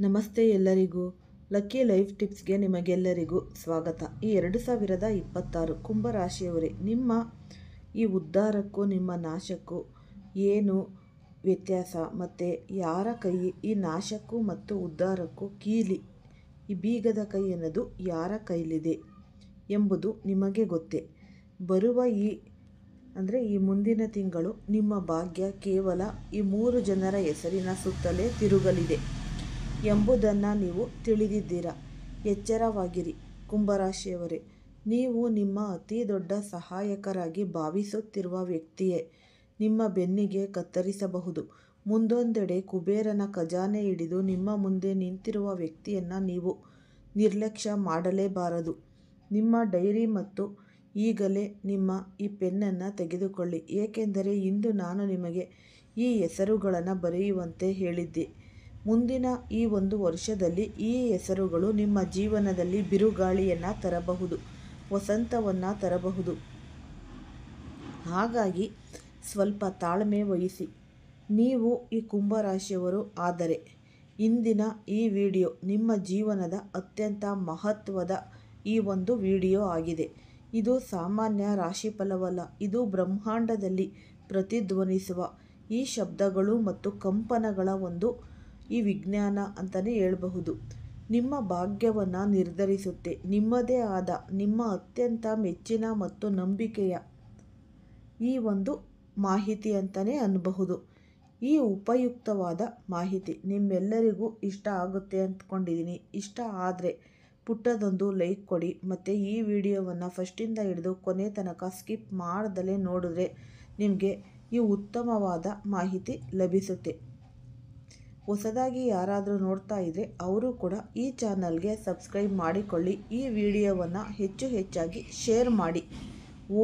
ನಮಸ್ತೆ ಎಲ್ಲರಿಗೂ. Lucky life ಟಿಪ್ಸ್ಗೆ ನಿಮಗೆಲ್ಲರಿಗೂ ಸ್ವಾಗತ. ಈ 2026 ಕುಂಭರಾಶಿಯವರೇ, ನಿಮ್ಮ ಈ ಉದ್ಧಾರಕ್ಕೂ ನಿಮ್ಮ ನಾಶಕ್ಕೂ ಏನು ವ್ಯತ್ಯಾಸ ಮತ್ತು ಯಾರ ಕೈ ಈ ನಾಶಕ್ಕೂ ಮತ್ತು ಉದ್ಧಾರಕ್ಕೂ ಕೀಲಿ, ಈ ಬೀಗದ ಕೈ ಅನ್ನೋದು ಯಾರ ಕೈಲಿದೆ ಎಂಬುದು ನಿಮಗೆ ಗೊತ್ತೇ. ಬರುವ ಈ ಮುಂದಿನ ತಿಂಗಳು ನಿಮ್ಮ ಭಾಗ್ಯ ಕೇವಲ ಈ 3 ಜನರ ಹೆಸರಿನ ಸುತ್ತಲೇ ತಿರುಗಲಿದೆ ಎಂಬುದನ್ನು ನೀವು ತಿಳಿದಿದ್ದೀರಾ. ಎಚ್ಚರವಾಗಿರಿ ಕುಂಭರಾಶಿಯವರೇ. ನೀವು ನಿಮ್ಮ ಅತಿ ದೊಡ್ಡ ಸಹಾಯಕರಾಗಿ ಭಾವಿಸುತ್ತಿರುವ ವ್ಯಕ್ತಿಯೇ ನಿಮ್ಮ ಬೆನ್ನಿಗೆ ಕತ್ತರಿಸಬಹುದು. ಮುಂದೊಂದೆಡೆ ಕುಬೇರನ ಖಜಾನೆ ಹಿಡಿದು ನಿಮ್ಮ ಮುಂದೆ ನಿಂತಿರುವ ವ್ಯಕ್ತಿಯನ್ನು ನೀವು ನಿರ್ಲಕ್ಷ್ಯ ಮಾಡಲೇಬಾರದು. ನಿಮ್ಮ ಡೈರಿ ಮತ್ತು ಈಗಲೇ ನಿಮ್ಮ ಈ ಪೆನ್ನನ್ನು ತೆಗೆದುಕೊಳ್ಳಿ, ಏಕೆಂದರೆ ಇಂದು ನಾನು ನಿಮಗೆ ಈ ಹೆಸರುಗಳನ್ನು ಬರೆಯುವಂತೆ ಹೇಳಿದ್ದೆ. ಮುಂದಿನ ಈ 1 ವರ್ಷದಲ್ಲಿ ಈ ಹೆಸರುಗಳು ನಿಮ್ಮ ಜೀವನದಲ್ಲಿ ಬಿರುಗಾಳಿಯನ್ನು ತರಬಹುದು, ವಸಂತವನ್ನು ತರಬಹುದು. ಹಾಗಾಗಿ ಸ್ವಲ್ಪ ತಾಳ್ಮೆ ವಹಿಸಿ. ನೀವು ಈ ಕುಂಭರಾಶಿಯವರು ಆದರೆ ಇಂದಿನ ಈ ವಿಡಿಯೋ ನಿಮ್ಮ ಜೀವನದ ಅತ್ಯಂತ ಮಹತ್ವದ ಈ ಒಂದು ವಿಡಿಯೋ ಆಗಿದೆ. ಇದು ಸಾಮಾನ್ಯ ರಾಶಿಫಲವಲ್ಲ. ಇದು ಬ್ರಹ್ಮಾಂಡದಲ್ಲಿ ಪ್ರತಿಧ್ವನಿಸುವ ಈ ಶಬ್ದಗಳು ಮತ್ತು ಕಂಪನಗಳ ಒಂದು ಈ ವಿಜ್ಞಾನ ಅಂತಲೇ ಹೇಳಬಹುದು. ನಿಮ್ಮ ಭಾಗ್ಯವನ್ನು ನಿರ್ಧರಿಸುತ್ತೆ. ನಿಮ್ಮದೇ ಆದ ನಿಮ್ಮ ಅತ್ಯಂತ ಮೆಚ್ಚಿನ ಮತ್ತು ನಂಬಿಕೆಯ ಈ ಒಂದು ಮಾಹಿತಿ ಅಂತಲೇ ಅನ್ನಬಹುದು. ಈ ಉಪಯುಕ್ತವಾದ ಮಾಹಿತಿ ನಿಮ್ಮೆಲ್ಲರಿಗೂ ಇಷ್ಟ ಆಗುತ್ತೆ ಅಂದ್ಕೊಂಡಿದ್ದೀನಿ. ಇಷ್ಟ ಆದರೆ ಪುಟ್ಟದೊಂದು ಲೈಕ್ ಕೊಡಿ ಮತ್ತು ಈ ವಿಡಿಯೋವನ್ನು ಫಸ್ಟಿಂದ ಹಿಡಿದು ಕೊನೆ ತನಕ ಸ್ಕಿಪ್ ಮಾಡ್ದಲೇ ನೋಡಿದ್ರೆ ನಿಮಗೆ ಈ ಉತ್ತಮವಾದ ಮಾಹಿತಿ ಲಭಿಸುತ್ತೆ. ಹೊಸದಾಗಿ ಯಾರಾದರೂ ನೋಡ್ತಾ ಇದ್ದರೆ ಅವರು ಕೂಡ ಈ ಚಾನಲ್ಗೆ ಸಬ್ಸ್ಕ್ರೈಬ್ ಮಾಡಿಕೊಳ್ಳಿ. ಈ ವಿಡಿಯೋವನ್ನು ಹೆಚ್ಚಾಗಿ ಶೇರ್ ಮಾಡಿ.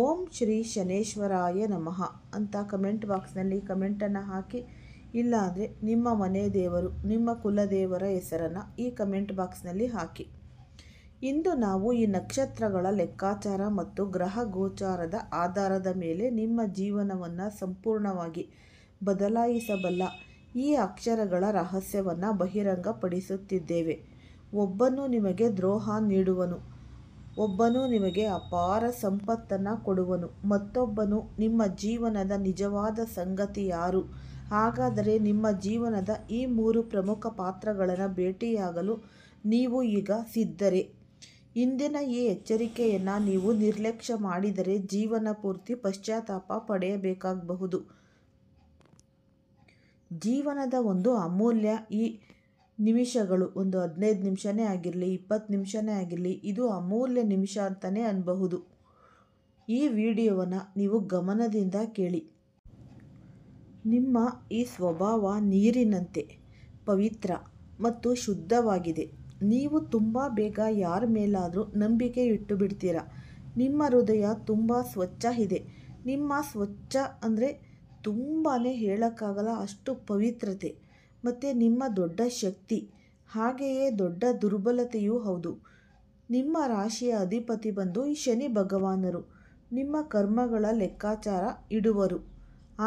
ಓಂ ಶ್ರೀ ಶನೇಶ್ವರಾಯ ನಮಃ ಅಂತ ಕಮೆಂಟ್ ಬಾಕ್ಸ್ನಲ್ಲಿ ಕಮೆಂಟನ್ನು ಹಾಕಿ. ಇಲ್ಲಾಂದರೆ ನಿಮ್ಮ ಮನೆ ದೇವರು, ನಿಮ್ಮ ಕುಲದೇವರ ಹೆಸರನ್ನು ಈ ಕಮೆಂಟ್ ಬಾಕ್ಸ್ನಲ್ಲಿ ಹಾಕಿ. ಇಂದು ನಾವು ಈ ನಕ್ಷತ್ರಗಳ ಲೆಕ್ಕಾಚಾರ ಮತ್ತು ಗ್ರಹ ಗೋಚಾರದ ಆಧಾರದ ಮೇಲೆ ನಿಮ್ಮ ಜೀವನವನ್ನು ಸಂಪೂರ್ಣವಾಗಿ ಬದಲಾಯಿಸಬಲ್ಲ ಈ ಅಕ್ಷರಗಳ ರಹಸ್ಯವನ್ನು ಬಹಿರಂಗಪಡಿಸುತ್ತಿದ್ದೇವೆ. ಒಬ್ಬನು ನಿಮಗೆ ದ್ರೋಹ ನೀಡುವನು, ಒಬ್ಬನು ನಿಮಗೆ ಅಪಾರ ಸಂಪತ್ತನ್ನು ಕೊಡುವನು, ಮತ್ತೊಬ್ಬನು ನಿಮ್ಮ ಜೀವನದ ನಿಜವಾದ ಸಂಗತಿ ಯಾರು? ಹಾಗಾದರೆ ನಿಮ್ಮ ಜೀವನದ ಈ 3 ಪ್ರಮುಖ ಪಾತ್ರಗಳನ್ನು ಭೇಟಿಯಾಗಲು ನೀವು ಈಗ ಸಿದ್ಧರೇ? ಇಂದಿನ ಈ ಎಚ್ಚರಿಕೆಯನ್ನು ನೀವು ನಿರ್ಲಕ್ಷ್ಯ ಮಾಡಿದರೆ ಜೀವನ ಪೂರ್ತಿ ಪಶ್ಚಾತ್ತಾಪ ಪಡೆಯಬೇಕಾಗಬಹುದು. ಜೀವನದ ಒಂದು ಅಮೂಲ್ಯ ಈ ನಿಮಿಷಗಳು, ಒಂದು 15 ನಿಮಿಷನೇ ಆಗಿರಲಿ, 20 ನಿಮಿಷನೇ ಆಗಿರಲಿ, ಇದು ಅಮೂಲ್ಯ ನಿಮಿಷ ಅಂತಲೇ ಅನ್ನಬಹುದು. ಈ ವಿಡಿಯೋವನ್ನು ನೀವು ಗಮನದಿಂದ ಕೇಳಿ. ನಿಮ್ಮ ಈ ಸ್ವಭಾವ ನೀರಿನಂತೆ ಪವಿತ್ರ ಮತ್ತು ಶುದ್ಧವಾಗಿದೆ. ನೀವು ತುಂಬ ಬೇಗ ಯಾರ ಮೇಲಾದರೂ ನಂಬಿಕೆ ಇಟ್ಟು ಬಿಡ್ತೀರಾ. ನಿಮ್ಮ ಹೃದಯ ತುಂಬ ಸ್ವಚ್ಛ ಇದೆ. ನಿಮ್ಮ ಸ್ವಚ್ಛ ಅಂದರೆ ತುಂಬಾ ಹೇಳೋಕ್ಕಾಗಲ್ಲ ಅಷ್ಟು ಪವಿತ್ರತೆ ಮತ್ತು ನಿಮ್ಮ ದೊಡ್ಡ ಶಕ್ತಿ, ಹಾಗೆಯೇ ದೊಡ್ಡ ದುರ್ಬಲತೆಯೂ ಹೌದು. ನಿಮ್ಮ ರಾಶಿಯ ಅಧಿಪತಿ ಬಂದು ಈ ಶನಿ ಭಗವಾನರು ನಿಮ್ಮ ಕರ್ಮಗಳ ಲೆಕ್ಕಾಚಾರ ಇಡುವರು.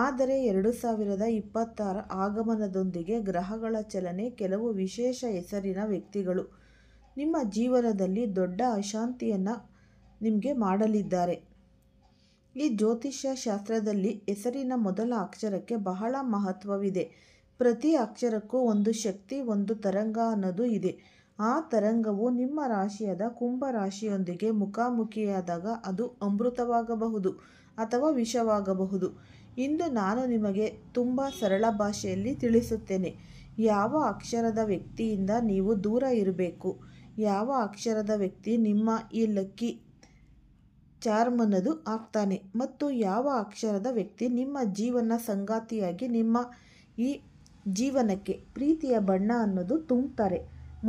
ಆದರೆ 2026 ಆಗಮನದೊಂದಿಗೆ ಗ್ರಹಗಳ ಚಲನೆ ಕೆಲವು ವಿಶೇಷ ಹೆಸರಿನ ವ್ಯಕ್ತಿಗಳು ನಿಮ್ಮ ಜೀವನದಲ್ಲಿ ದೊಡ್ಡ ಅಶಾಂತಿಯನ್ನು ನಿಮಗೆ ಮಾಡಲಿದ್ದಾರೆ. ಈ ಜ್ಯೋತಿಷ್ಯ ಶಾಸ್ತ್ರದಲ್ಲಿ ಹೆಸರಿನ ಮೊದಲ ಅಕ್ಷರಕ್ಕೆ ಬಹಳ ಮಹತ್ವವಿದೆ. ಪ್ರತಿ ಅಕ್ಷರಕ್ಕೂ ಒಂದು ಶಕ್ತಿ, ಒಂದು ತರಂಗ ಅನ್ನೋದು ಇದೆ. ಆ ತರಂಗವು ನಿಮ್ಮ ರಾಶಿಯಾದ ಕುಂಭ ರಾಶಿಯೊಂದಿಗೆ ಮುಖಾಮುಖಿಯಾದಾಗ ಅದು ಅಮೃತವಾಗಬಹುದು ಅಥವಾ ವಿಷವಾಗಬಹುದು. ಇಂದು ನಾನು ನಿಮಗೆ ತುಂಬ ಸರಳ ಭಾಷೆಯಲ್ಲಿ ತಿಳಿಸುತ್ತೇನೆ. ಯಾವ ಅಕ್ಷರದ ವ್ಯಕ್ತಿಯಿಂದ ನೀವು ದೂರ ಇರಬೇಕು, ಯಾವ ಅಕ್ಷರದ ವ್ಯಕ್ತಿ ನಿಮ್ಮ ಈ ಲಕ್ಕಿ ಚಾರ್ಮ್ ಅನ್ನೋದು ಆಗ್ತಾನೆ, ಮತ್ತು ಯಾವ ಅಕ್ಷರದ ವ್ಯಕ್ತಿ ನಿಮ್ಮ ಜೀವನ ಸಂಗಾತಿಯಾಗಿ ನಿಮ್ಮ ಈ ಜೀವನಕ್ಕೆ ಪ್ರೀತಿಯ ಬಣ್ಣ ಅನ್ನೋದು ತುಂಬುತ್ತಾರೆ.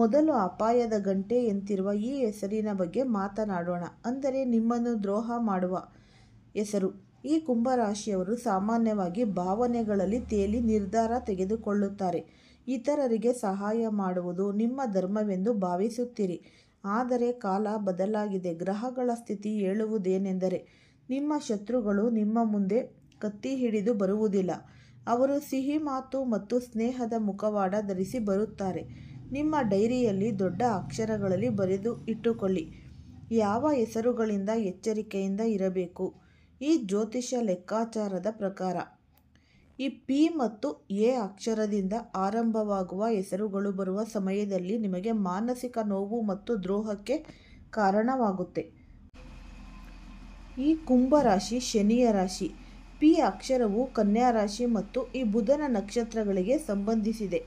ಮೊದಲು ಅಪಾಯದ ಗಂಟೆ ಎಂತಿರುವ ಈ ಹೆಸರಿನ ಬಗ್ಗೆ ಮಾತನಾಡೋಣ. ಅಂದರೆ ನಿಮ್ಮನ್ನು ದ್ರೋಹ ಮಾಡುವ ಹೆಸರು. ಈ ಕುಂಭರಾಶಿಯವರು ಸಾಮಾನ್ಯವಾಗಿ ಭಾವನೆಗಳಲ್ಲಿ ತೇಲಿ ನಿರ್ಧಾರ ತೆಗೆದುಕೊಳ್ಳುತ್ತಾರೆ. ಇತರರಿಗೆ ಸಹಾಯ ಮಾಡುವುದು ನಿಮ್ಮ ಧರ್ಮವೆಂದು ಭಾವಿಸುತ್ತೀರಿ. ಆದರೆ ಕಾಲ ಬದಲಾಗಿದೆ. ಗ್ರಹಗಳ ಸ್ಥಿತಿ ಹೇಳುವುದೇನೆಂದರೆ ನಿಮ್ಮ ಶತ್ರುಗಳು ನಿಮ್ಮ ಮುಂದೆ ಕತ್ತಿ ಹಿಡಿದು ಬರುವುದಿಲ್ಲ. ಅವರು ಸಿಹಿ ಮಾತು ಮತ್ತು ಸ್ನೇಹದ ಮುಖವಾಡ ಧರಿಸಿ ಬರುತ್ತಾರೆ. ನಿಮ್ಮ ಡೈರಿಯಲ್ಲಿ ದೊಡ್ಡ ಅಕ್ಷರಗಳಲ್ಲಿ ಬರೆದು ಇಟ್ಟುಕೊಳ್ಳಿ. ಯಾವ ಹೆಸರುಗಳಿಂದ ಎಚ್ಚರಿಕೆಯಿಂದ ಇರಬೇಕು? ಈ ಜ್ಯೋತಿಷ್ಯ ಲೆಕ್ಕಾಚಾರದ ಪ್ರಕಾರ ಈ ಪಿ ಮತ್ತು ಎ ಅಕ್ಷರದಿಂದ ಆರಂಭವಾಗುವ ಹೆಸರುಗಳು ಬರುವ ಸಮಯದಲ್ಲಿ ನಿಮಗೆ ಮಾನಸಿಕ ನೋವು ಮತ್ತು ದ್ರೋಹಕ್ಕೆ ಕಾರಣವಾಗುತ್ತೆ. ಈ ಕುಂಭರಾಶಿ ಶನಿಯ ರಾಶಿ. ಪಿ ಅಕ್ಷರವು ಕನ್ಯಾ ರಾಶಿ ಮತ್ತು ಈ ಬುಧನ ನಕ್ಷತ್ರಗಳಿಗೆ ಸಂಬಂಧಿಸಿದೆ.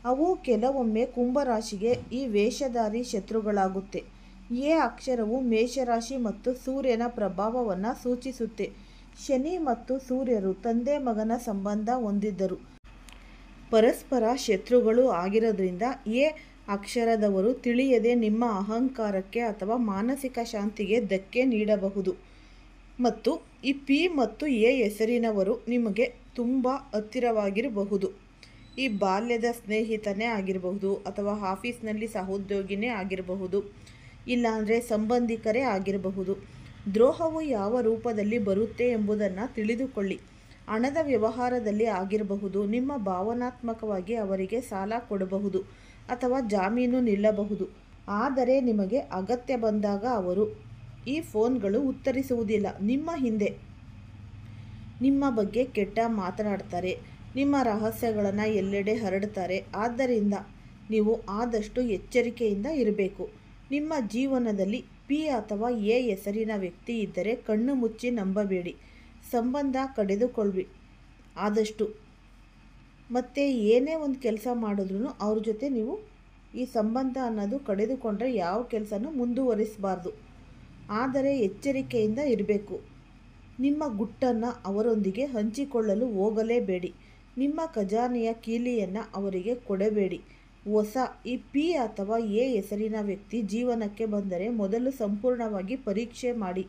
ಅವು ಕೆಲವೊಮ್ಮೆ ಕುಂಭರಾಶಿಗೆ ಈ ವೇಷಧಾರಿ ಶತ್ರುಗಳಾಗುತ್ತೆ. ಎ ಅಕ್ಷರವು ಮೇಷರಾಶಿ ಮತ್ತು ಸೂರ್ಯನ ಪ್ರಭಾವವನ್ನು ಸೂಚಿಸುತ್ತೆ. ಶನಿ ಮತ್ತು ಸೂರ್ಯರು ತಂದೆ ಮಗನ ಸಂಬಂಧ ಹೊಂದಿದ್ದರು ಪರಸ್ಪರ ಶತ್ರುಗಳು ಆಗಿರೋದ್ರಿಂದ ಎ ಅಕ್ಷರದವರು ತಿಳಿಯದೆ ನಿಮ್ಮ ಅಹಂಕಾರಕ್ಕೆ ಅಥವಾ ಮಾನಸಿಕ ಶಾಂತಿಗೆ ಧಕ್ಕೆ ನೀಡಬಹುದು. ಮತ್ತು ಈ ಪಿ ಮತ್ತು ಎ ಹೆಸರಿನವರು ನಿಮಗೆ ತುಂಬ ಹತ್ತಿರವಾಗಿರಬಹುದು. ಈ ಬಾಲ್ಯದ ಸ್ನೇಹಿತನೇ ಆಗಿರಬಹುದು ಅಥವಾ ಆಫೀಸ್ನಲ್ಲಿ ಸಹೋದ್ಯೋಗಿನೇ ಆಗಿರಬಹುದು, ಇಲ್ಲಾಂದರೆ ಸಂಬಂಧಿಕರೇ ಆಗಿರಬಹುದು. ದ್ರೋಹವು ಯಾವ ರೂಪದಲ್ಲಿ ಬರುತ್ತೆ ಎಂಬುದನ್ನು ತಿಳಿದುಕೊಳ್ಳಿ. ಹಣದ ವ್ಯವಹಾರದಲ್ಲಿ ಆಗಿರಬಹುದು. ನಿಮ್ಮ ಭಾವನಾತ್ಮಕವಾಗಿ ಅವರಿಗೆ ಸಾಲ ಕೊಡಬಹುದು ಅಥವಾ ಜಾಮೀನು ನಿಲ್ಲಬಹುದು. ಆದರೆ ನಿಮಗೆ ಅಗತ್ಯ ಬಂದಾಗ ಅವರು ಈ ಫೋನ್ಗಳು ಉತ್ತರಿಸುವುದಿಲ್ಲ. ನಿಮ್ಮ ಹಿಂದೆ ನಿಮ್ಮ ಬಗ್ಗೆ ಕೆಟ್ಟ ಮಾತನಾಡ್ತಾರೆ, ನಿಮ್ಮ ರಹಸ್ಯಗಳನ್ನು ಎಲ್ಲೆಡೆ ಹರಡ್ತಾರೆ. ಆದ್ದರಿಂದ ನೀವು ಆದಷ್ಟು ಎಚ್ಚರಿಕೆಯಿಂದ ಇರಬೇಕು. ನಿಮ್ಮ ಜೀವನದಲ್ಲಿ ಪಿ ಅಥವಾ ಎ ಹೆಸರಿನ ವ್ಯಕ್ತಿ ಇದ್ದರೆ ಕಣ್ಣು ಮುಚ್ಚಿ ನಂಬಬೇಡಿ. ಸಂಬಂಧ ಕಡಿದುಕೊಳ್ಳಿ ಆದಷ್ಟು. ಮತ್ತು ಏನೇ ಒಂದು ಕೆಲಸ ಮಾಡಿದ್ರೂ ಅವ್ರ ಜೊತೆ ನೀವು ಈ ಸಂಬಂಧ ಅನ್ನೋದು ಕಡಿದುಕೊಂಡ್ರೆ ಯಾವ ಕೆಲಸನೂ ಮುಂದುವರಿಸಬಾರ್ದು. ಆದರೆ ಎಚ್ಚರಿಕೆಯಿಂದ ಇರಬೇಕು. ನಿಮ್ಮ ಗುಟ್ಟನ್ನು ಅವರೊಂದಿಗೆ ಹಂಚಿಕೊಳ್ಳಲು ಹೋಗಲೇಬೇಡಿ. ನಿಮ್ಮ ಖಜಾನೆಯ ಕೀಲಿಯನ್ನು ಅವರಿಗೆ ಕೊಡಬೇಡಿ. ಹೊಸ ಈ ಪಿ ಅಥವಾ ಎ ಹೆಸರಿನ ವ್ಯಕ್ತಿ ಜೀವನಕ್ಕೆ ಬಂದರೆ ಮೊದಲು ಸಂಪೂರ್ಣವಾಗಿ ಪರೀಕ್ಷೆ ಮಾಡಿ.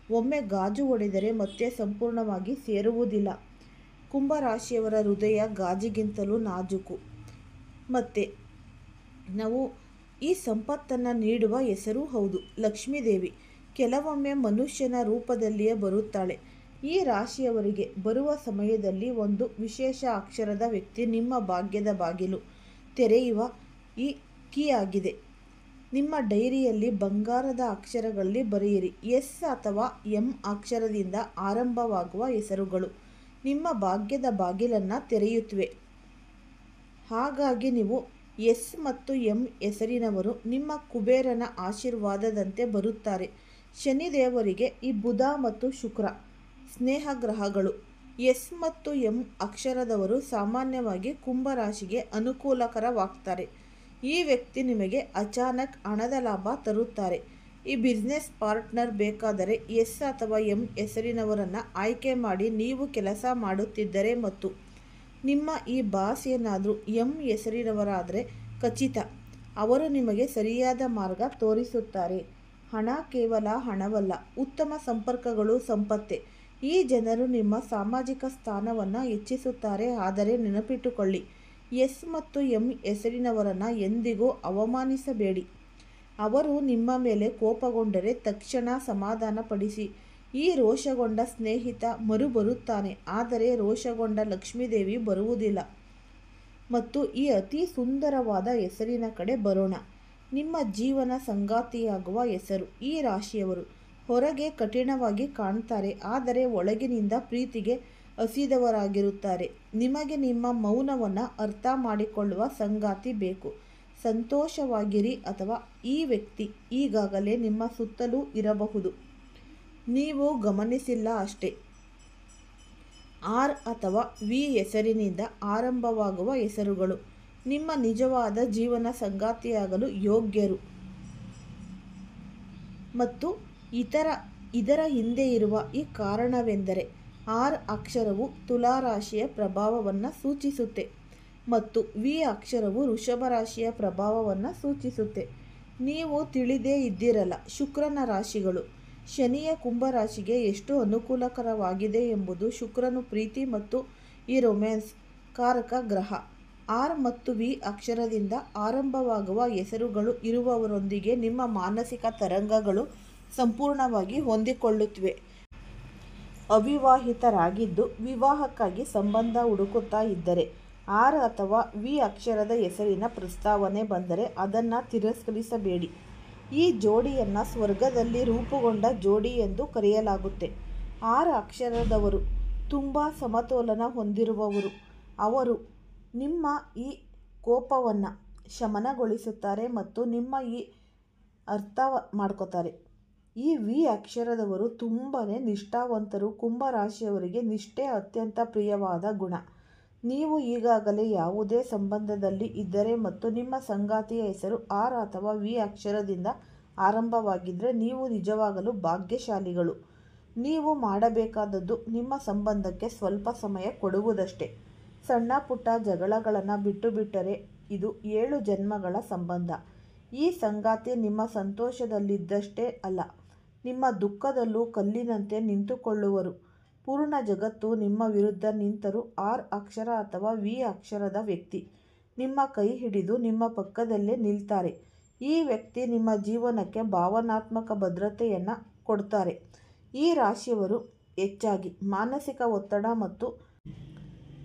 ಒಮ್ಮೆ ಗಾಜು ಹೊಡೆದರೆ ಮತ್ತೆ ಸಂಪೂರ್ಣವಾಗಿ ಸೇರುವುದಿಲ್ಲ. ಕುಂಭರಾಶಿಯವರ ಹೃದಯ ಗಾಜಿಗಿಂತಲೂ ನಾಜೂಕು. ಮತ್ತು ನಾವು ಈ ಸಂಪತ್ತನ್ನು ನೀಡುವ ಹೆಸರು ಹೌದು, ಲಕ್ಷ್ಮೀದೇವಿ. ಕೆಲವೊಮ್ಮೆ ಮನುಷ್ಯನ ರೂಪದಲ್ಲಿಯೇ ಬರುತ್ತಾಳೆ. ಈ ರಾಶಿಯವರಿಗೆ ಬರುವ ಸಮಯದಲ್ಲಿ ಒಂದು ವಿಶೇಷ ಅಕ್ಷರದ ವ್ಯಕ್ತಿ ನಿಮ್ಮ ಭಾಗ್ಯದ ಬಾಗಿಲು ತೆರೆಯುವ ಈ ಕೀ ಆಗಿದೆ. ನಿಮ್ಮ ಡೈರಿಯಲ್ಲಿ ಬಂಗಾರದ ಅಕ್ಷರಗಳಲ್ಲಿ ಬರೆಯಿರಿ. ಎಸ್ ಅಥವಾ ಎಂ ಅಕ್ಷರದಿಂದ ಆರಂಭವಾಗುವ ಹೆಸರುಗಳು ನಿಮ್ಮ ಭಾಗ್ಯದ ಬಾಗಿಲನ್ನು ತೆರೆಯುತ್ತವೆ. ಹಾಗಾಗಿ ನೀವು ಎಸ್ ಮತ್ತು ಎಂ ಹೆಸರಿನವರು ನಿಮ್ಮ ಕುಬೇರನ ಆಶೀರ್ವಾದದಂತೆ ಬರುತ್ತಾರೆ. ಶನಿದೇವರಿಗೆ ಈ ಬುಧ ಮತ್ತು ಶುಕ್ರ ಸ್ನೇಹ ಗ್ರಹಗಳು. ಎಸ್ ಮತ್ತು ಎಂ ಅಕ್ಷರದವರು ಸಾಮಾನ್ಯವಾಗಿ ಕುಂಭರಾಶಿಗೆ ಅನುಕೂಲಕರವಾಗ್ತಾರೆ. ಈ ವ್ಯಕ್ತಿ ನಿಮಗೆ ಅಚಾನಕ್ ಹಣದ ಲಾಭ ತರುತ್ತಾರೆ. ಈ ಬಿಸ್ನೆಸ್ ಪಾರ್ಟ್ನರ್ ಬೇಕಾದರೆ ಎಸ್ ಅಥವಾ ಎಂ ಹೆಸರಿನವರನ್ನು ಆಯ್ಕೆ ಮಾಡಿ. ನೀವು ಕೆಲಸ ಮಾಡುತ್ತಿದ್ದರೆ ಮತ್ತು ನಿಮ್ಮ ಈ ಬಾಸ್ ಏನಾದರೂ ಎಂ ಹೆಸರಿನವರಾದರೆ ಖಚಿತ ಅವರು ನಿಮಗೆ ಸರಿಯಾದ ಮಾರ್ಗ ತೋರಿಸುತ್ತಾರೆ. ಹಣ ಕೇವಲ ಹಣವಲ್ಲ, ಉತ್ತಮ ಸಂಪರ್ಕಗಳು ಸಂಪತ್ತೇ. ಈ ಜನರು ನಿಮ್ಮ ಸಾಮಾಜಿಕ ಸ್ಥಾನವನ್ನು ಹೆಚ್ಚಿಸುತ್ತಾರೆ. ಆದರೆ ನೆನಪಿಟ್ಟುಕೊಳ್ಳಿ, ಎಸ್ ಮತ್ತು ಎಂ ಹೆಸರಿನವರನ್ನು ಎಂದಿಗೂ ಅವಮಾನಿಸಬೇಡಿ. ಅವರು ನಿಮ್ಮ ಮೇಲೆ ಕೋಪಗೊಂಡರೆ ತಕ್ಷಣ ಸಮಾಧಾನಪಡಿಸಿ. ಈ ರೋಷಗೊಂಡ ಸ್ನೇಹಿತ ಮರುಬರುತ್ತಾನೆ, ಆದರೆ ರೋಷಗೊಂಡ ಲಕ್ಷ್ಮೀದೇವಿ ಬರುವುದಿಲ್ಲ. ಮತ್ತು ಈ ಅತಿ ಸುಂದರವಾದ ಹೆಸರಿನ ಕಡೆ ಬರೋಣ. ನಿಮ್ಮ ಜೀವನ ಸಂಗಾತಿಯಾಗುವ ಹೆಸರು. ಈ ರಾಶಿಯವರು ಹೊರಗೆ ಕಠಿಣವಾಗಿ ಕಾಣ್ತಾರೆ, ಆದರೆ ಒಳಗಿನಿಂದ ಪ್ರೀತಿಗೆ ಹಸಿದವರಾಗಿರುತ್ತಾರೆ. ನಿಮಗೆ ನಿಮ್ಮ ಮೌನವನ್ನು ಅರ್ಥ ಮಾಡಿಕೊಳ್ಳುವ ಸಂಗಾತಿ ಬೇಕು. ಸಂತೋಷವಾಗಿರಿ, ಅಥವಾ ಈ ವ್ಯಕ್ತಿ ಈಗಾಗಲೇ ನಿಮ್ಮ ಸುತ್ತಲೂ ಇರಬಹುದು, ನೀವು ಗಮನಿಸಿಲ್ಲ ಅಷ್ಟೇ. ಆರ್ ಅಥವಾ ವಿ ಹೆಸರಿನಿಂದ ಆರಂಭವಾಗುವ ಹೆಸರುಗಳು ನಿಮ್ಮ ನಿಜವಾದ ಜೀವನ ಸಂಗಾತಿಯಾಗಲು ಯೋಗ್ಯರು. ಮತ್ತು ಇದರ ಹಿಂದೆ ಇರುವ ಈ ಕಾರಣವೆಂದರೆ ಆರ್ ಅಕ್ಷರವು ತುಲಾ ರಾಶಿಯ ಪ್ರಭಾವವನ್ನು ಸೂಚಿಸುತ್ತೆ ಮತ್ತು ವಿ ಅಕ್ಷರವು ವೃಷಭ ರಾಶಿಯ ಪ್ರಭಾವವನ್ನು ಸೂಚಿಸುತ್ತೆ. ನೀವು ತಿಳಿದೇ ಇದ್ದಿರಲ್ಲ, ಶುಕ್ರನ ರಾಶಿಗಳು. ಶನಿಯ ಕುಂಭರಾಶಿಗೆ ಎಷ್ಟು ಅನುಕೂಲಕರವಾಗಿದೆ ಎಂಬುದು ಶುಕ್ರನು ಪ್ರೀತಿ ಮತ್ತು ಈ ರೊಮ್ಯಾನ್ಸ್ ಕಾರಕ ಗ್ರಹ. ಆರ್ ಮತ್ತು ವಿ ಅಕ್ಷರದಿಂದ ಆರಂಭವಾಗುವ ಹೆಸರುಗಳು ಇರುವವರೊಂದಿಗೆ ನಿಮ್ಮ ಮಾನಸಿಕ ತರಂಗಗಳು ಸಂಪೂರ್ಣವಾಗಿ ಹೊಂದಿಕೊಳ್ಳುತ್ತವೆ. ಅವಿವಾಹಿತರಾಗಿದ್ದು ವಿವಾಹಕ್ಕಾಗಿ ಸಂಬಂಧ ಹುಡುಕುತ್ತಾ ಇದ್ದರೆ ಆರ್ ಅಥವಾ ವಿ ಅಕ್ಷರದ ಹೆಸರಿನ ಪ್ರಸ್ತಾವನೆ ಬಂದರೆ ಅದನ್ನು ತಿರಸ್ಕರಿಸಬೇಡಿ. ಈ ಜೋಡಿಯನ್ನು ಸ್ವರ್ಗದಲ್ಲಿ ರೂಪುಗೊಂಡ ಜೋಡಿ ಎಂದು ಕರೆಯಲಾಗುತ್ತೆ. ಆರ್ ಅಕ್ಷರದವರು ತುಂಬ ಸಮತೋಲನ ಹೊಂದಿರುವವರು. ಅವರು ನಿಮ್ಮ ಈ ಕೋಪವನ್ನು ಶಮನಗೊಳಿಸುತ್ತಾರೆ ಮತ್ತು ನಿಮ್ಮ ಈ ಅರ್ಥ ಮಾಡ್ಕೋತಾರೆ. ಈ ವಿ ಅಕ್ಷರದವರು ತುಂಬಾ ನಿಷ್ಠಾವಂತರು. ಕುಂಭರಾಶಿಯವರಿಗೆ ನಿಷ್ಠೆ ಅತ್ಯಂತ ಪ್ರಿಯವಾದ ಗುಣ. ನೀವು ಈಗಾಗಲೇ ಯಾವುದೇ ಸಂಬಂಧದಲ್ಲಿ ಇದ್ದರೆ ಮತ್ತು ನಿಮ್ಮ ಸಂಗಾತಿಯ ಹೆಸರು ಆರ್ ಅಥವಾ ವಿ ಅಕ್ಷರದಿಂದ ಆರಂಭವಾಗಿದ್ದರೆ ನೀವು ನಿಜವಾಗಲೂ ಭಾಗ್ಯಶಾಲಿಗಳು. ನೀವು ಮಾಡಬೇಕಾದದ್ದು ನಿಮ್ಮ ಸಂಬಂಧಕ್ಕೆ ಸ್ವಲ್ಪ ಸಮಯ ಕೊಡುವುದಷ್ಟೇ. ಸಣ್ಣ ಪುಟ್ಟ ಜಗಳಗಳನ್ನು ಬಿಟ್ಟರೆ ಇದು 7 ಜನ್ಮಗಳ ಸಂಬಂಧ. ಈ ಸಂಗಾತಿ ನಿಮ್ಮ ಸಂತೋಷದಲ್ಲಿದ್ದಷ್ಟೇ ಅಲ್ಲ, ನಿಮ್ಮ ದುಃಖದಲ್ಲೂ ಕಲ್ಲಿನಂತೆ ನಿಂತುಕೊಳ್ಳುವರು. ಪೂರ್ಣ ಜಗತ್ತು ನಿಮ್ಮ ವಿರುದ್ಧ ನಿಂತರೂ ಆರ್ ಅಕ್ಷರ ಅಥವಾ ವಿ ಅಕ್ಷರದ ವ್ಯಕ್ತಿ ನಿಮ್ಮ ಕೈ ಹಿಡಿದು ನಿಮ್ಮ ಪಕ್ಕದಲ್ಲೇ ನಿಲ್ತಾರೆ. ಈ ವ್ಯಕ್ತಿ ನಿಮ್ಮ ಜೀವನಕ್ಕೆ ಭಾವನಾತ್ಮಕ ಭದ್ರತೆಯನ್ನು ಕೊಡ್ತಾರೆ. ಈ ರಾಶಿಯವರು ಹೆಚ್ಚಾಗಿ ಮಾನಸಿಕ ಒತ್ತಡ ಮತ್ತು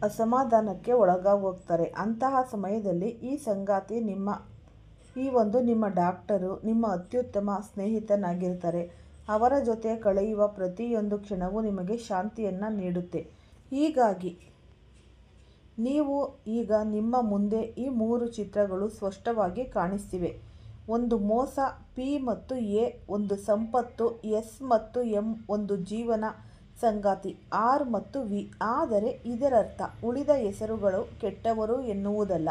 ಅಸಮಾಧಾನಕ್ಕೆ ಒಳಗಾಗೋಗ್ತಾರೆ. ಅಂತಹ ಸಮಯದಲ್ಲಿ ಈ ಸಂಗಾತಿ ನಿಮ್ಮ ಡಾಕ್ಟರು, ನಿಮ್ಮ ಅತ್ಯುತ್ತಮ ಸ್ನೇಹಿತನಾಗಿರ್ತಾರೆ. ಅವರ ಜೊತೆ ಕಳೆಯುವ ಪ್ರತಿಯೊಂದು ಕ್ಷಣವೂ ನಿಮಗೆ ಶಾಂತಿಯನ್ನು ನೀಡುತ್ತೆ. ಹೀಗಾಗಿ ನೀವು ಈಗ ನಿಮ್ಮ ಮುಂದೆ ಈ 3 ಚಿತ್ರಗಳು ಸ್ಪಷ್ಟವಾಗಿ ಕಾಣಿಸ್ತಿವೆ. ಒಂದು ಮೋಸ, ಪಿ ಮತ್ತು ಎ ಒಂದು ಸಂಪತ್ತು, ಎಸ್ ಮತ್ತು ಎಂ ಒಂದು ಜೀವನ ಸಂಗಾತಿ, ಆರ್ ಮತ್ತು ವಿ. ಆದರೆ ಇದರರ್ಥ ಉಳಿದ ಹೆಸರುಗಳು ಕೆಟ್ಟವರು ಎನ್ನುವುದಲ್ಲ.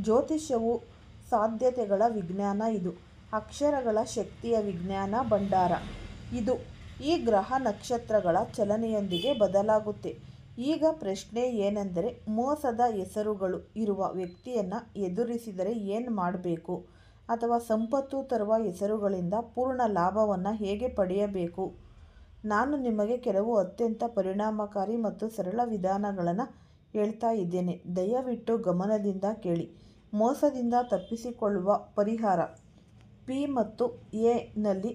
ಜ್ಯೋತಿಷ್ಯವು ಸಾಧ್ಯತೆಗಳ ವಿಜ್ಞಾನ. ಇದು ಅಕ್ಷರಗಳ ಶಕ್ತಿಯ ವಿಜ್ಞಾನ ಭಂಡಾರ. ಇದು ಈ ಗ್ರಹ ನಕ್ಷತ್ರಗಳ ಚಲನೆಯೊಂದಿಗೆ ಬದಲಾಗುತ್ತೆ. ಈಗ ಪ್ರಶ್ನೆ ಏನೆಂದರೆ, ಮೋಸದ ಹೆಸರುಗಳು ಇರುವ ವ್ಯಕ್ತಿಯನ್ನು ಎದುರಿಸಿದರೆ ಏನು ಮಾಡಬೇಕು, ಅಥವಾ ಸಂಪತ್ತು ತರುವ ಹೆಸರುಗಳಿಂದ ಪೂರ್ಣ ಲಾಭವನ್ನು ಹೇಗೆ ಪಡೆಯಬೇಕು? ನಾನು ನಿಮಗೆ ಕೆಲವು ಅತ್ಯಂತ ಪರಿಣಾಮಕಾರಿ ಮತ್ತು ಸರಳ ವಿಧಾನಗಳನ್ನು ಹೇಳ್ತಾ ಇದ್ದೇನೆ. ದಯವಿಟ್ಟು ಗಮನದಿಂದ ಕೇಳಿ. ಮೋಸದಿಂದ ತಪ್ಪಿಸಿಕೊಳ್ಳುವ ಪರಿಹಾರ. ಪಿ ಮತ್ತು ಎ ನಲ್ಲಿ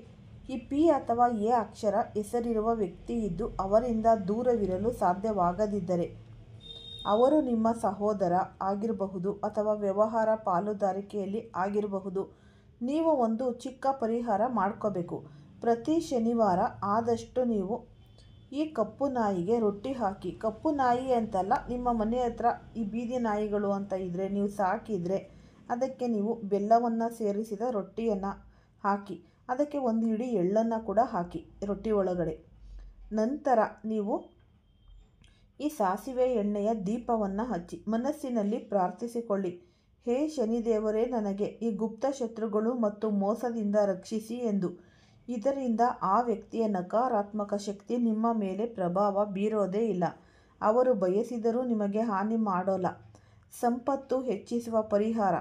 ಈ ಪಿ ಅಥವಾ ಎ ಅಕ್ಷರ ಹೆಸರಿರುವ ವ್ಯಕ್ತಿ ಇದ್ದು ಅವರಿಂದ ದೂರವಿರಲು ಸಾಧ್ಯವಾಗದಿದ್ದರೆ, ಅವರು ನಿಮ್ಮ ಸಹೋದರ ಆಗಿರಬಹುದು ಅಥವಾ ವ್ಯವಹಾರ ಪಾಲುದಾರಿಕೆಯಲ್ಲಿ ಆಗಿರಬಹುದು, ನೀವು ಒಂದು ಚಿಕ್ಕ ಪರಿಹಾರ ಮಾಡ್ಕೋಬೇಕು. ಪ್ರತಿ ಶನಿವಾರ ಆದಷ್ಟು ನೀವು ಈ ಕಪ್ಪು ನಾಯಿಗೆ ರೊಟ್ಟಿ ಹಾಕಿ. ಕಪ್ಪು ನಾಯಿ ಅಂತಲ್ಲ, ನಿಮ್ಮ ಮನೆ ಹತ್ರ ಈ ಬೀದಿ ನಾಯಿಗಳು ಅಂತ ಇದ್ದರೆ, ನೀವು ಸಾಕಿದರೆ ಅದಕ್ಕೆ ನೀವು ಬೆಲ್ಲವನ್ನು ಸೇರಿಸಿದ ರೊಟ್ಟಿಯನ್ನು ಹಾಕಿ. ಅದಕ್ಕೆ ಒಂದು ಹಿಡಿ ಎಳ್ಳನ್ನು ಕೂಡ ಹಾಕಿ ರೊಟ್ಟಿ ಒಳಗಡೆ. ನಂತರ ನೀವು ಈ ಸಾಸಿವೆ ಎಣ್ಣೆಯ ದೀಪವನ್ನು ಹಚ್ಚಿ ಮನಸ್ಸಿನಲ್ಲಿ ಪ್ರಾರ್ಥಿಸಿಕೊಳ್ಳಿ. ಹೇ ಶನಿದೇವರೇ, ನನಗೆ ಈ ಗುಪ್ತ ಶತ್ರುಗಳು ಮತ್ತು ಮೋಸದಿಂದ ರಕ್ಷಿಸಿ ಎಂದು. ಇದರಿಂದ ಆ ವ್ಯಕ್ತಿಯ ನಕಾರಾತ್ಮಕ ಶಕ್ತಿ ನಿಮ್ಮ ಮೇಲೆ ಪ್ರಭಾವ ಬೀರೋದೇ ಇಲ್ಲ. ಅವರು ಬಯಸಿದರೂ ನಿಮಗೆ ಹಾನಿ ಮಾಡೋಲ್ಲ. ಸಂಪತ್ತು ಹೆಚ್ಚಿಸುವ ಪರಿಹಾರ.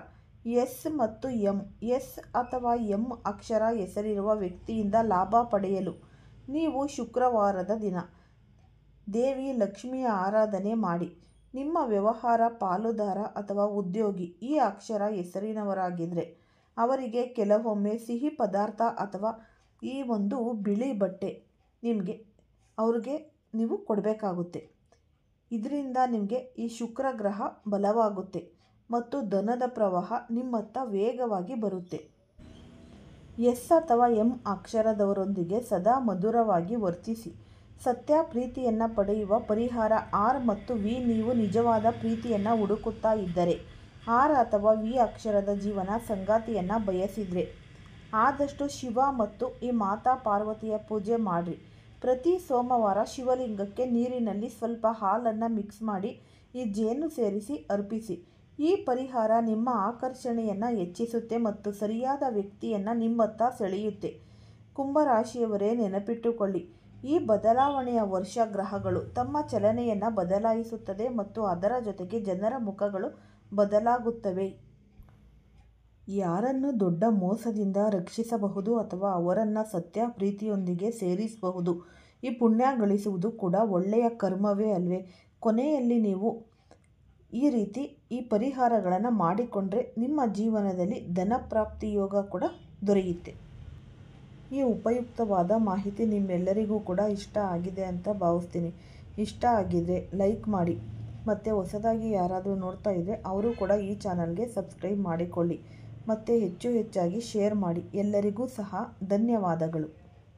ಎಸ್ ಮತ್ತು ಎಂ. ಎಸ್ ಅಥವಾ ಎಂ ಅಕ್ಷರ ಹೆಸರಿರುವ ವ್ಯಕ್ತಿಯಿಂದ ಲಾಭ ಪಡೆಯಲು ನೀವು ಶುಕ್ರವಾರದ ದಿನ ದೇವಿ ಲಕ್ಷ್ಮಿಯ ಆರಾಧನೆ ಮಾಡಿ. ನಿಮ್ಮ ವ್ಯವಹಾರ ಪಾಲುದಾರ ಅಥವಾ ಉದ್ಯೋಗಿ ಈ ಅಕ್ಷರ ಹೆಸರಿನವರಾಗಿದ್ದರೆ ಅವರಿಗೆ ಕೆಲವೊಮ್ಮೆ ಸಿಹಿ ಪದಾರ್ಥ ಅಥವಾ ಈ ಒಂದು ಬಿಳಿ ಬಟ್ಟೆ ಅವ್ರಿಗೆ ನೀವು ಕೊಡಬೇಕಾಗುತ್ತೆ. ಇದರಿಂದ ನಿಮಗೆ ಈ ಶುಕ್ರ ಗ್ರಹ ಬಲವಾಗುತ್ತೆ ಮತ್ತು ಧನದ ಪ್ರವಾಹ ನಿಮ್ಮತ್ತ ವೇಗವಾಗಿ ಬರುತ್ತೆ. ಎಸ್ ಅಥವಾ ಎಂ ಅಕ್ಷರದವರೊಂದಿಗೆ ಸದಾ ಮಧುರವಾಗಿ ವರ್ತಿಸಿ. ಸತ್ಯ ಪ್ರೀತಿಯನ್ನು ಪಡೆಯುವ ಪರಿಹಾರ. ಆರ್ ಮತ್ತು ವಿ. ನೀವು ನಿಜವಾದ ಪ್ರೀತಿಯನ್ನು ಹುಡುಕುತ್ತಾ ಇದ್ದರೆ, ಆರ್ ಅಥವಾ ವಿ ಅಕ್ಷರದ ಜೀವನ ಸಂಗಾತಿಯನ್ನು ಬಯಸಿದರೆ ಆದಷ್ಟು ಶಿವ ಮತ್ತು ಈ ಮಾತಾ ಪಾರ್ವತಿಯ ಪೂಜೆ ಮಾಡಿರಿ. ಪ್ರತಿ ಸೋಮವಾರ ಶಿವಲಿಂಗಕ್ಕೆ ನೀರಿನಲ್ಲಿ ಸ್ವಲ್ಪ ಹಾಲನ್ನು ಮಿಕ್ಸ್ ಮಾಡಿ ಈ ಜೇನು ಸೇರಿಸಿ ಅರ್ಪಿಸಿ. ಈ ಪರಿಹಾರ ನಿಮ್ಮ ಆಕರ್ಷಣೆಯನ್ನು ಹೆಚ್ಚಿಸುತ್ತೆ ಮತ್ತು ಸರಿಯಾದ ವ್ಯಕ್ತಿಯನ್ನು ನಿಮ್ಮತ್ತ ಸೆಳೆಯುತ್ತೆ. ಕುಂಭರಾಶಿಯವರೇ, ನೆನಪಿಟ್ಟುಕೊಳ್ಳಿ, ಈ ಬದಲಾವಣೆಯ ವರ್ಷ ಗ್ರಹಗಳು ತಮ್ಮ ಚಲನೆಯನ್ನು ಬದಲಾಯಿಸುತ್ತದೆ ಮತ್ತು ಅದರ ಜೊತೆಗೆ ಜನರ ಮುಖಗಳು ಬದಲಾಗುತ್ತವೆ. ಯಾರನ್ನು ದೊಡ್ಡ ಮೋಸದಿಂದ ರಕ್ಷಿಸಬಹುದು ಅಥವಾ ಅವರನ್ನು ಸತ್ಯ ಪ್ರೀತಿಯೊಂದಿಗೆ ಸೇರಿಸಬಹುದು. ಈ ಪುಣ್ಯ ಗಳಿಸುವುದು ಕೂಡ ಒಳ್ಳೆಯ ಕರ್ಮವೇ ಅಲ್ವೇ? ಕೊನೆಯಲ್ಲಿ ನೀವು ಈ ರೀತಿ ಈ ಪರಿಹಾರಗಳನ್ನು ಮಾಡಿಕೊಂಡ್ರೆ ನಿಮ್ಮ ಜೀವನದಲ್ಲಿ ಧನಪ್ರಾಪ್ತಿ ಯೋಗ ಕೂಡ ದೊರೆಯುತ್ತೆ. ಈ ಉಪಯುಕ್ತವಾದ ಮಾಹಿತಿ ನಿಮ್ಮೆಲ್ಲರಿಗೂ ಕೂಡ ಇಷ್ಟ ಆಗಿದೆ ಅಂತ ಭಾವಿಸ್ತೀನಿ. ಇಷ್ಟ ಆಗಿದ್ರೆ ಲೈಕ್ ಮಾಡಿ, ಮತ್ತು ಹೊಸದಾಗಿ ಯಾರಾದರೂ ನೋಡ್ತಾ ಇದ್ದರೆ ಅವರು ಕೂಡ ಈ ಚಾನಲ್ಗೆ ಸಬ್ಸ್ಕ್ರೈಬ್ ಮಾಡಿಕೊಳ್ಳಿ ಮತ್ತು ಹೆಚ್ಚಾಗಿ ಶೇರ್ ಮಾಡಿ. ಎಲ್ಲರಿಗೂ ಸಹ ಧನ್ಯವಾದಗಳು.